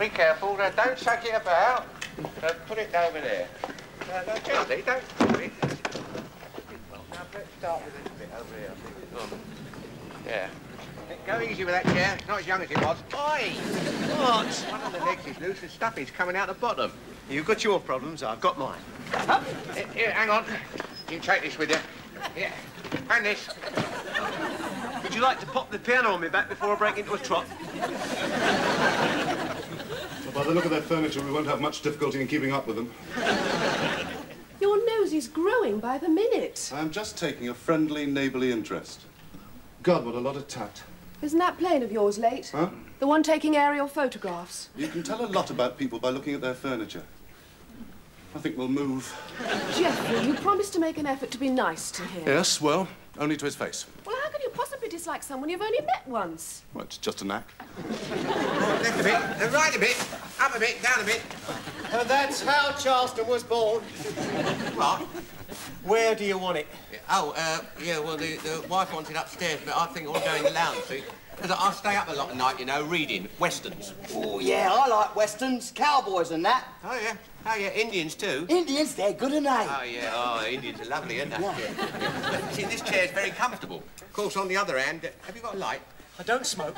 be careful. Don't chuck it about. Put it over there. No, gently, don't put it. Well, now, let's start with this bit over here, I think. Yeah. Go easy with that chair. It's not as young as it was. Oi! What? One of the legs is loose and stuff is coming out the bottom. You've got your problems, I've got mine. Here, hang on. You take this with you. Yeah. And this. Would you like to pop the piano on me back before I break into a trot? Well, by the look of their furniture, we won't have much difficulty in keeping up with them. Your nose is growing by the minute. I'm just taking a friendly, neighbourly interest. God, what a lot of tact. Isn't that plane of yours late? Huh? The one taking aerial photographs. You can tell a lot about people by looking at their furniture. I think we'll move. Jeffrey, you promised to make an effort to be nice to him. Yes, well, only to his face. Well, how can you possibly dislike someone you've only met once? Well, it's just a knack. Left a bit, right a bit, up a bit, down a bit. And that's how Charleston was born. What? Where do you want it? Yeah, well, the wife wants it upstairs, but I think I'll go in the lounge, see? Because I stay up a lot at night, you know, reading westerns. Oh, yeah, I like westerns, cowboys and that. Oh, yeah. Oh, yeah, Indians, too. Indians, they're good, aren't they? Oh, yeah. Oh, Indians are lovely, aren't they? Yeah. See, this chair's very comfortable. Of course, on the other hand, have you got a light? I don't smoke.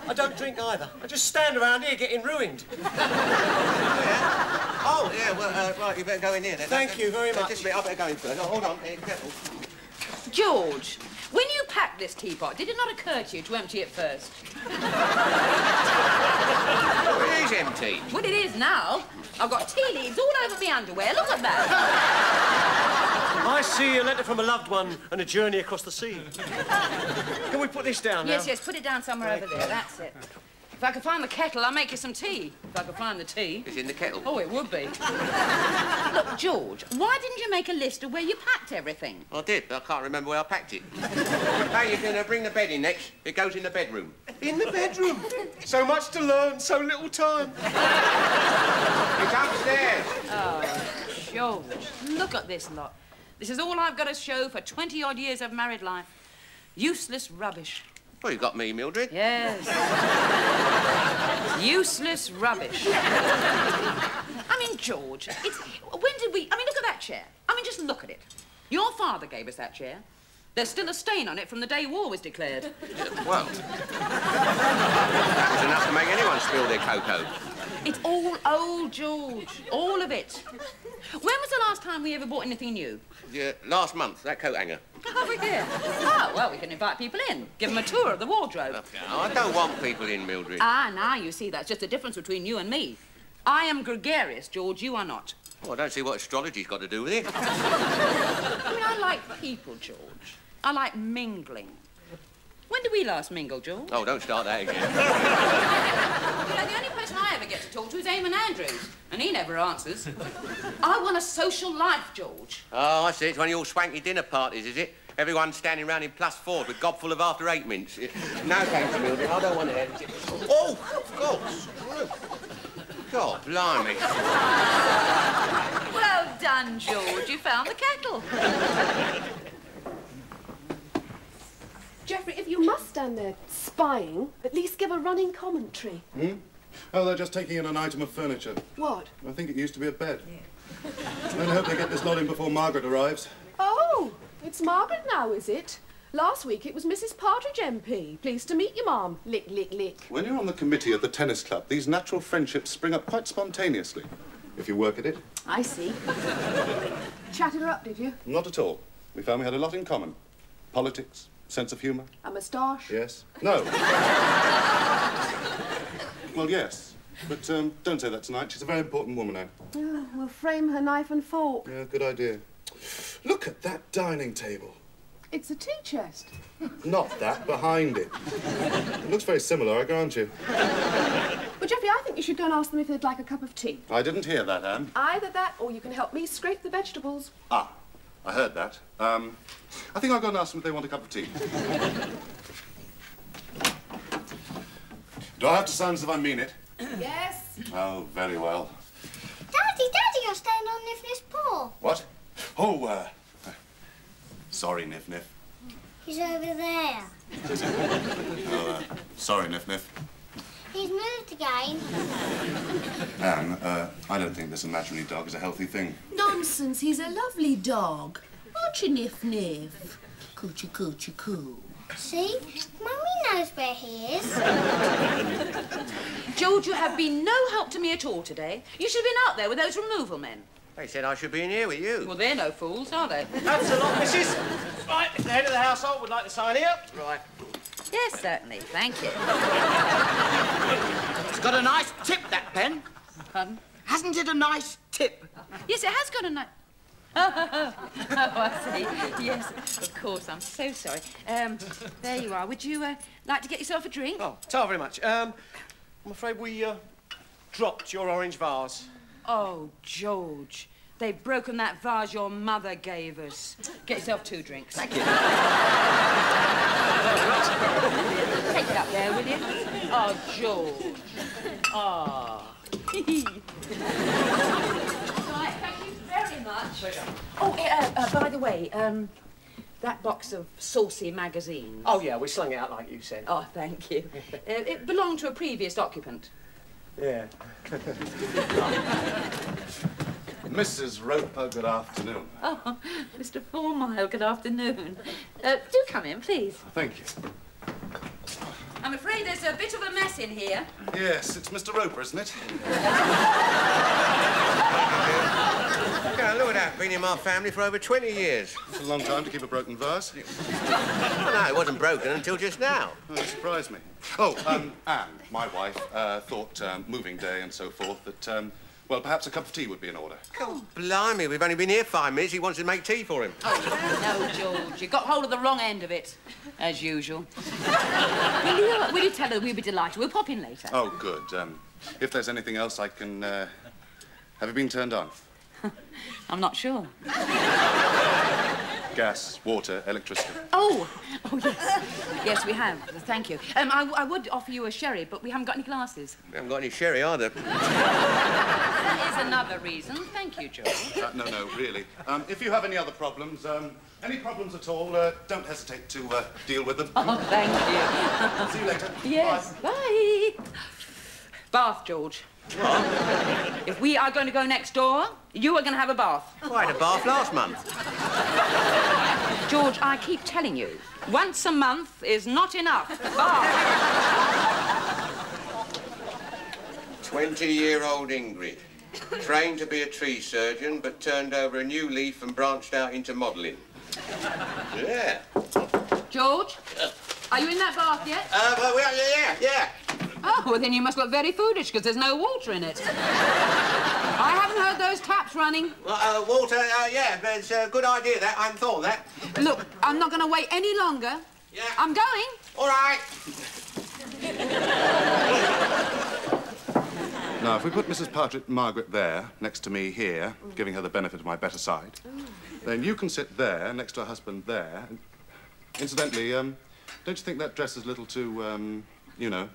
I don't drink either. I just stand around here getting ruined. Oh, yeah, well, right, you better go in here then. Thank you very much. Just a minute, I better go in first. Oh, hold on, careful. George, when you packed this teapot, did it not occur to you to empty it first? Oh, it is empty. Well, it is now. I've got tea leaves all over my underwear. Look at that. I see a letter from a loved one and a journey across the sea. Can we put this down now? Yes, put it down somewhere over there. That's it. If I could find the kettle, I'll make you some tea. If I could find the tea. It's in the kettle. Oh, it would be. Look, George, why didn't you make a list of where you packed everything? I did, but I can't remember where I packed it. Hey, you can bring the bed in next. It goes in the bedroom. In the bedroom? So much to learn, so little time. It's upstairs. Oh, George, look at this lot. This is all I've got to show for 20-odd years of married life. Useless rubbish. Well, you got me, Mildred. Yes. Useless rubbish. I mean, George, when did we... I mean, look at that chair. I mean, just look at it. Your father gave us that chair. There's still a stain on it from the day war was declared. Well, that was enough to make anyone spill their cocoa. It's all old, George. All of it. When was the last time we ever bought anything new? Yeah, last month, that coat hanger. Over here. Oh, well, we can invite people in. Give them a tour of the wardrobe. No, I don't want people in, Mildred. Ah, now you see, that's just the difference between you and me. I am gregarious, George. You are not. Well, I don't see what astrology's got to do with it. I mean, I like people, George. I like mingling. When did we last mingle, George? Oh, don't start that again. You know, the only person I ever get to talk to is Eamon Andrews, and he never answers. I want a social life, George. Oh, I see. It's one of your swanky dinner parties, is it? Everyone standing round in +4 with gobful of after-8 mints. No, thanks, Mildred. I don't want to have it. Oh, God. God, blimey. Well done, George. You found the kettle. Jeffrey, if you must stand there spying, at least give a running commentary. Hmm? Oh, they're just taking in an item of furniture. What? I think it used to be a bed. Yeah. I hope they get this lot in before Margaret arrives. Oh, it's Margaret now, is it? Last week it was Mrs. Partridge MP. Pleased to meet you, Ma'am. Lick, lick, lick. When you're on the committee at the tennis club, these natural friendships spring up quite spontaneously, if you work at it. I see. Chatted her up, did you? Not at all. We found we had a lot in common. Politics, sense of humour. A moustache? Yes. No. Well, yes. But don't say that tonight. She's a very important woman now. Oh, we'll frame her knife and fork. Yeah, good idea. Look at that dining table. It's a tea chest. Not that, behind it. It looks very similar, I grant you. But, Jeffrey, I think you should go and ask them if they'd like a cup of tea. I didn't hear that, Anne. Either that, or you can help me scrape the vegetables. Ah, I heard that. I think I'll go and ask them if they want a cup of tea. Do I have to sound as if I mean it? Yes. Oh, very well. Daddy, you're staying on Nif-Nif's paw. What? Oh, sorry, Nif-Nif. He's over there. Oh, sorry, Nif-Nif. He's moved again. Anne, I don't think this imaginary dog is a healthy thing. Nonsense, he's a lovely dog. Aren't you, Niff? Coochie, coochie, coo. See? Mummy knows where he is. George, you have been no help to me at all today. You should have been out there with those removal men. They said I should be in here with you. Well, they're no fools, are they? That's a lot, missus. Right, the head of the household would like to sign here. Right. Yes, certainly. Thank you. It's got a nice tip, that pen. Pardon? Hasn't it a nice tip? Yes, it has got a nice... Oh, I see. Yes, of course. I'm so sorry. There you are. Would you like to get yourself a drink? Oh, thank very much. I'm afraid we dropped your orange vase. Oh, George. They've broken that vase your mother gave us. Get yourself 2 drinks. Thank you. Take it up there, will you? Oh, George. Oh. Right, thank you very much. Oh, by the way, that box of saucy magazines. Oh, yeah, we slung it out like you said. Oh, thank you. It belonged to a previous occupant. Yeah. Mrs. Roper, good afternoon. Oh, Mr. Fourmile, good afternoon. Do come in, please. Thank you. I'm afraid there's a bit of a mess in here. Yes, it's Mr. Roper, isn't it? God, look at that. Been in my family for over 20 years. It's a long time to keep a broken vase. Well, no, it wasn't broken until just now. Oh, you surprised me. Oh, Anne, my wife, thought moving day and so forth that, well, perhaps a cup of tea would be in order. Oh, blimey, we've only been here 5 minutes. He wants to make tea for him. Oh, no, George. You got hold of the wrong end of it, as usual. Will you tell her we'll be delighted? We'll pop in later. Oh, good. If there's anything else I can... have you been turned on? I'm not sure. Gas, water, electricity. Oh, yes. Yes, we have. Thank you. I would offer you a sherry, but we haven't got any glasses. We haven't got any sherry either. That is another reason. Thank you, George. No, really. If you have any other problems, any problems at all, don't hesitate to deal with them. Oh, thank you. See you later. Yes, bye. Bath, George. What? If we are going to go next door, you are going to have a bath. I had a bath last month. George, I keep telling you, once a month is not enough. Bath. 20-year-old Ingrid. Trained to be a tree surgeon, but turned over a new leaf and branched out into modelling. Yeah. George, are you in that bath yet? Yeah. Oh, well, then you must look very foolish, because there's no water in it. I haven't heard those taps running. Water, yeah, it's a good idea, that. I hadn't thought of that. Look, I'm not going to wait any longer. Yeah. I'm going. All right. Now, if we put Mrs. Margaret there, next to me here, giving her the benefit of my better side, then you can sit there, next to her husband there. Incidentally, don't you think that dress is a little too, you know...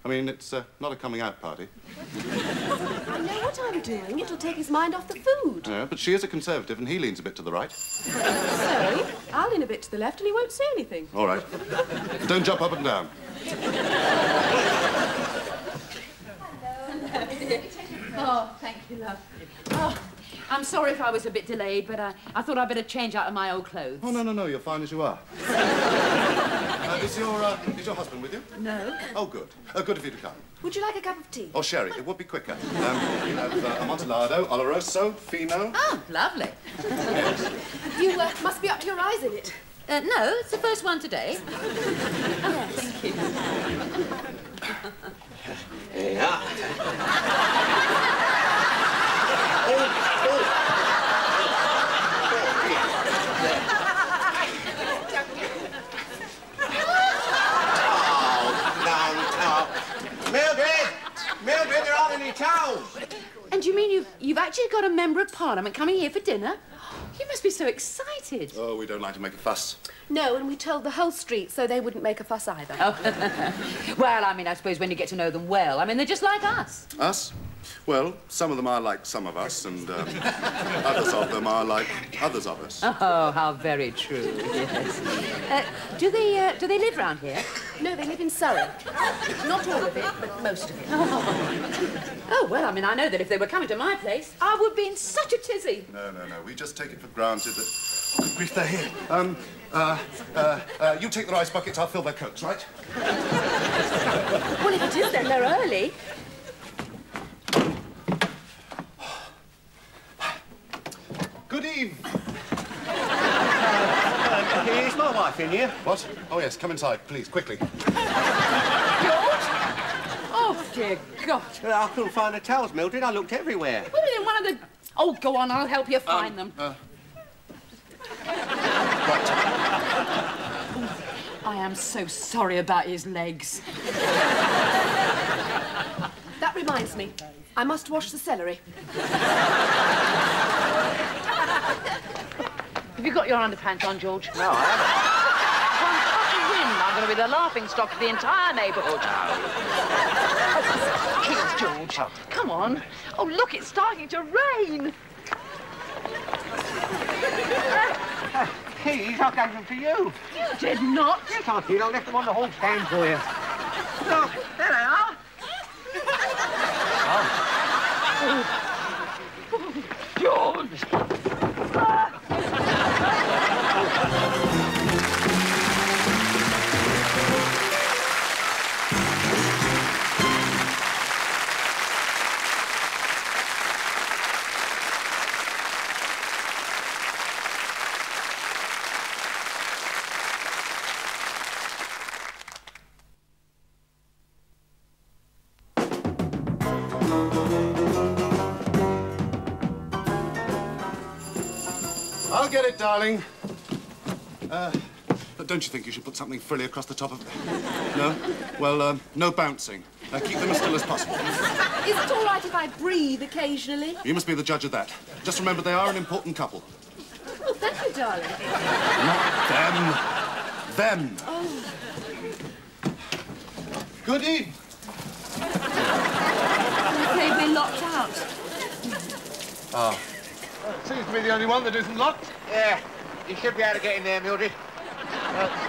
I mean, it's not a coming-out party. I know what I'm doing. It'll take his mind off the food. Yeah, but she is a Conservative, and he leans a bit to the right. So, I'll lean a bit to the left, and he won't say anything. All right. Don't jump up and down. Oh, thank you, love. Oh, I'm sorry if I was a bit delayed, but I thought I'd better change out of my old clothes. Oh, no, you're fine as you are. Is your husband with you? No. Oh, good. Good of you to come. Would you like a cup of tea? Or sherry, it would be quicker. We have Amontillado, Oloroso, Fino. Oh, lovely. You must be up to your eyes in it. No, it's the first one today. Yes. Thank you. Yeah. Mildred, there aren't any towels. And you mean you've actually got a member of Parliament coming here for dinner? You must be so excited. Oh, we don't like to make a fuss. No, and we told the whole street so they wouldn't make a fuss either. Oh. Well, I mean, I suppose when you get to know them well, I mean, they're just like us. Us? Well, some of them are like some of us, and others of them are like others of us. Oh, how very true, yes. Do they live round here? No, they live in Surrey. Not all of it, but most of it. Oh, well, I mean, I know that if they were coming to my place, I would be in such a tizzy. No. We just take it for granted that... Oh, good grief, they're here. You take the rice buckets, I'll fill their cokes, right? Well, if it is, then they're early. Good eve. Is my wife in here? What? Oh, yes, come inside, please, quickly. George? Oh, dear God. I couldn't find the towels, Mildred. I looked everywhere. Well, in one of the... Oh, go on, I'll help you find them. Right. I am so sorry about his legs. That reminds me. I must wash the celery. Have you got your underpants on, George? No, I haven't. I'm going to be the laughingstock of the entire neighbourhood. Please, George. Come on. Oh, look, it's starting to rain. Keys, I gave them to you. You did not. Yes, I did. I left them on the hall stand for you. Look, there they are. George! I'll get it, darling. But don't you think you should put something frilly across the top of it? No? Well, no bouncing. Keep them as still as possible. Is it all right if I breathe occasionally? You must be the judge of that. Just remember, they are an important couple. Oh, thank you, darling. Not them. Them. Oh. Good eve. They've been locked out. Ah. Seems to be the only one that isn't locked. Yeah, you should be able to get in there, Mildred.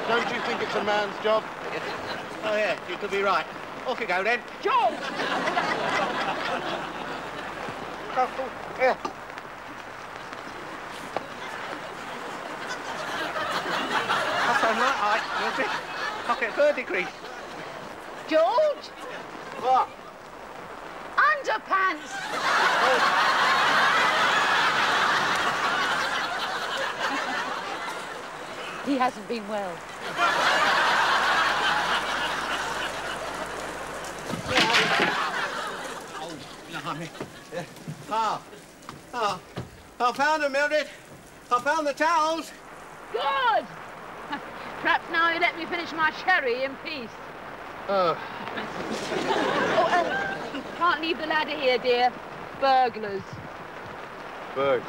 Don't you think it's a man's job? Oh, yeah, you could be right. Off you go, then. George! Yeah. That's on that height, Mildred. Pocket 3rd degree. George! What? Underpants! He hasn't been well. Oh, blimey. I found them, Mildred. I found the towels. Good! Perhaps now you let me finish my sherry in peace. Can't leave the ladder here, dear. Burglars. Burglars.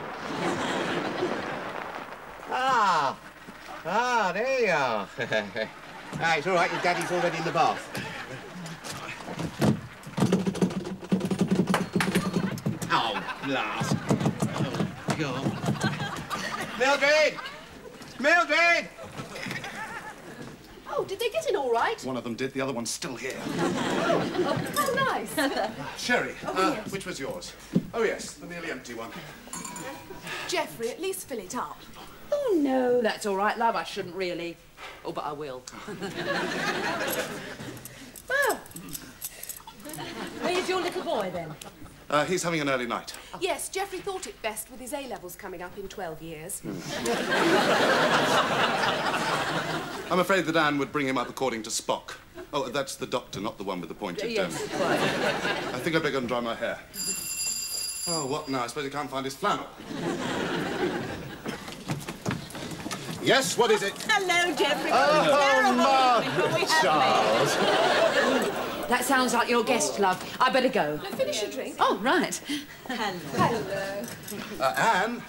There you are. It's all right, your daddy's already in the bath. Oh, blast. Oh, God. Mildred! Mildred! Oh, did they get in all right? One of them did, the other one's still here. Oh, how nice. Sherry, Oh, yes. which was yours? Oh, yes, the nearly empty one. Jeffrey, at least fill it up. Oh, no, that's all right, love. I shouldn't really. Oh, but I will. Well, where's your little boy, then? He's having an early night. Yes, Jeffrey thought it best with his A-levels coming up in 12 years. I'm afraid that Anne would bring him up according to Spock. Oh, that's the doctor, not the one with the pointed Yes, quite. I think I'd better go and dry my hair. Oh, what now? I suppose he can't find his flannel. Yes, what is it? Hello, Jeffrey. Oh, Margaret, Charles. That sounds like your guest, love. I better go. No, finish your drink. Oh, right. Hello.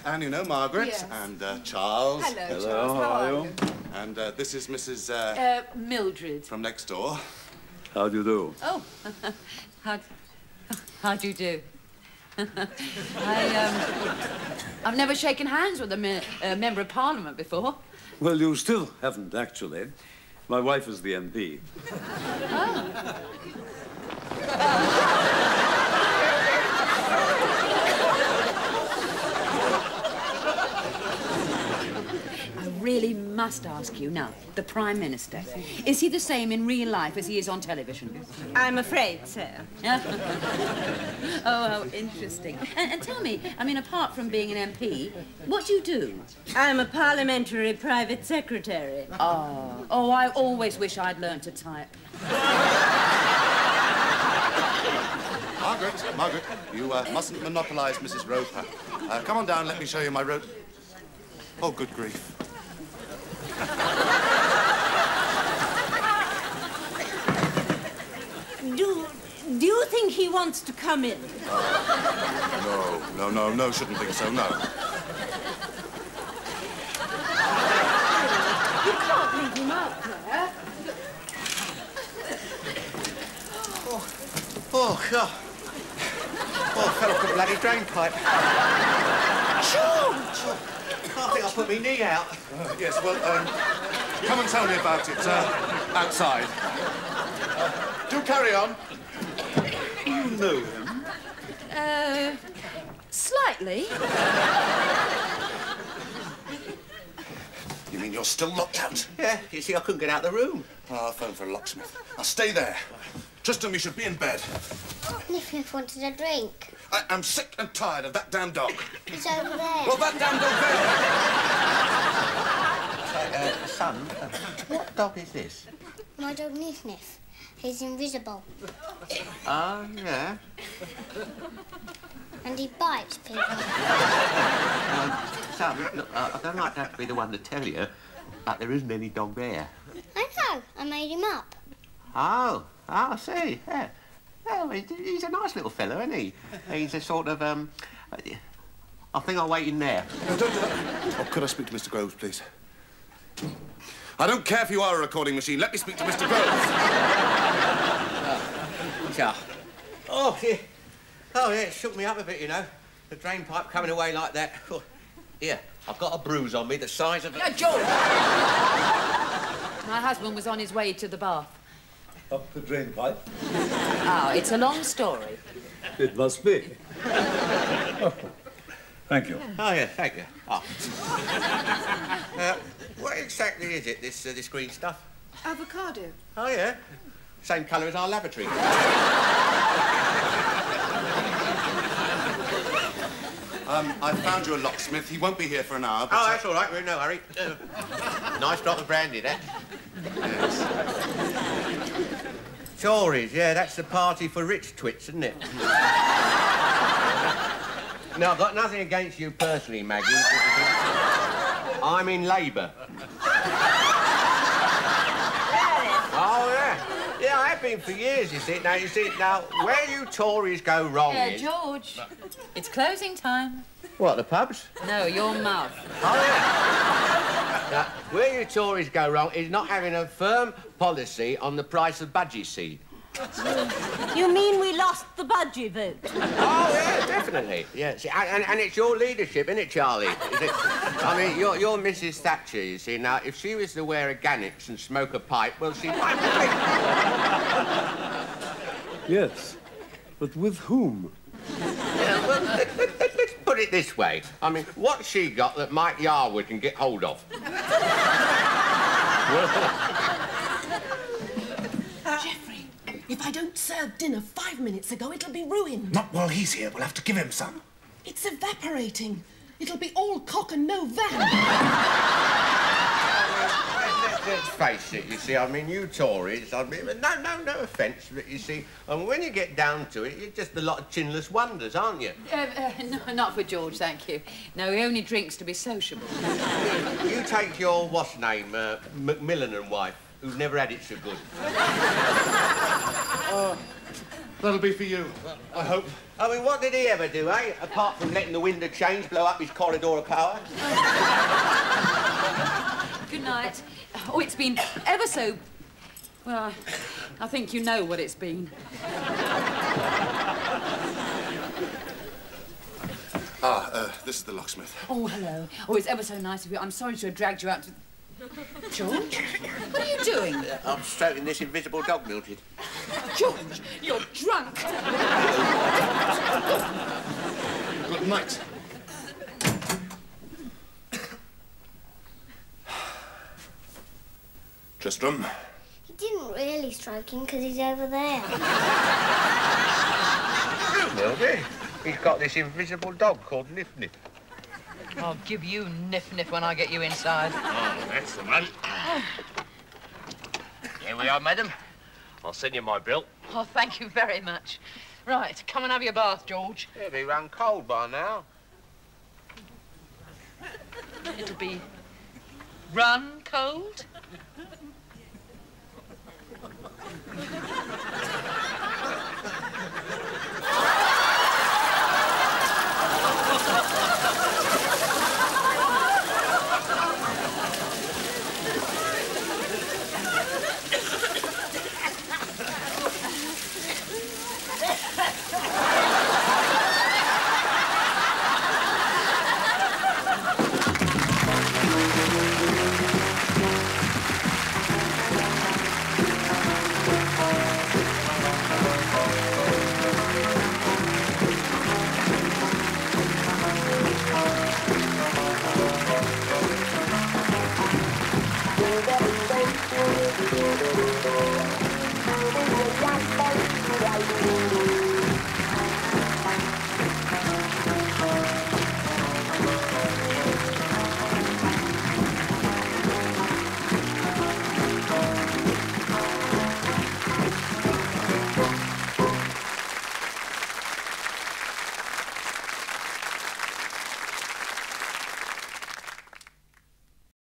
Anne, you know Margaret. Yes. And Charles. Hello, Charles. How are you? And this is Mrs. Mildred. from next door. How do you do? Oh, how How do you do? I've never shaken hands with a member of Parliament before. Well, you still haven't, actually. My wife is the MP. Oh. I really must ask you now, the Prime Minister, is he the same in real life as he is on television? I'm afraid so. Oh, how interesting. And tell me, I mean, apart from being an MP, what do you do? I'm a parliamentary private secretary. Oh, I always wish I'd learned to type. Margaret, you mustn't monopolise Mrs. Roper. Come on down, let me show you my road. Oh, good grief. Do you think he wants to come in? No, shouldn't think so, no. You can't leave him out there. Oh, God. Oh, I fell off the bloody drain pipe. George! I think I put my knee out. Yes, well, come and tell me about it outside. Do carry on. You know him? Slightly. You mean you're still locked out? Yeah, you see, I couldn't get out of the room. I'll phone for a locksmith. I'll stay there. Tristan, we should be in bed. Niff wanted a drink. I am sick and tired of that damn dog. It's over there. Well, that damn dog there. Son, what dog is this? My dog Niff. He's invisible. Oh, yeah. And he bites people. Son, look, I don't like to have to be the one to tell you, but there isn't any dog there. I know. I made him up. Oh, I see, yeah. Well, he's a nice little fellow, isn't he? He's a sort of, I think I'll wait in there. No, don't do that. Oh, could I speak to Mr. Groves, please? I don't care if you are a recording machine. Let me speak to Mr. Groves. Oh, yeah. Oh, yeah, it shook me up a bit, you know. The drain pipe coming away like that. Oh, here, I've got a bruise on me the size of a... Yeah, George! My husband was on his way to the bath. Up the drain pipe? Oh, it's a long story. It must be. Oh, thank you. Oh, yeah, thank you. Oh. What exactly is it, this green stuff? Avocado. Oh, yeah. Same colour as our lavatory. I found you a locksmith. He won't be here for an hour, but... Oh, that's all right. We're in no hurry. Nice drop of brandy, that. Yes. Tories, yeah, that's the party for rich twits, isn't it? No, I've got nothing against you personally, Maggie. I'm in Labour. Oh, yeah. Yeah, I have been for years, you see. Now, where you Tories go wrong is... George, it's closing time. What, the pubs? No, your mouth. Oh, yeah. Now, where you Tories go wrong is not having a firm policy on the price of budgie seed. You mean we lost the budgie vote? Oh, yeah, definitely. Yeah, see, and it's your leadership, isn't it, Charlie? Is it? I mean, you're Mrs. Thatcher, you see. Now, if she was to wear a gannets and smoke a pipe, well, she might be... Yes, but with whom? Yeah, well, let's put it this way. I mean, what's she got that Mike Yarwood can get hold of? Jeffrey, if I don't serve dinner 5 minutes ago, it'll be ruined. Not while he's here. We'll have to give him some. It's evaporating. It'll be all cock and no van. Let's face it, you see, I mean, you Tories, I mean, no offence, but you see, when you get down to it, you're just a lot of chinless wonders, aren't you? No, not for George, thank you. No, he only drinks to be sociable. You take your, what's name, Macmillan and wife, who's never had it so good. That'll be for you, I hope. I mean, what did he ever do, eh? Apart from letting the wind of change blow up his corridor of power. Good night. Oh, it's been ever so... Well, I think you know what it's been. This is the locksmith. Oh, hello. Oh, it's ever so nice of you. I'm sorry to have dragged you out to... George? What are you doing? I'm stroking this invisible dog, Mildred. George, you're drunk. Good night. Tristram. He didn't really stroke him because he's over there. Mildred, he's got this invisible dog called Nif Nif. I'll give you Nif Nif when I get you inside. Oh, that's the man. Here we are, madam. I'll send you my bill. Oh, thank you very much. Right, come and have your bath, George. It'll be run cold by now. It'll be run cold.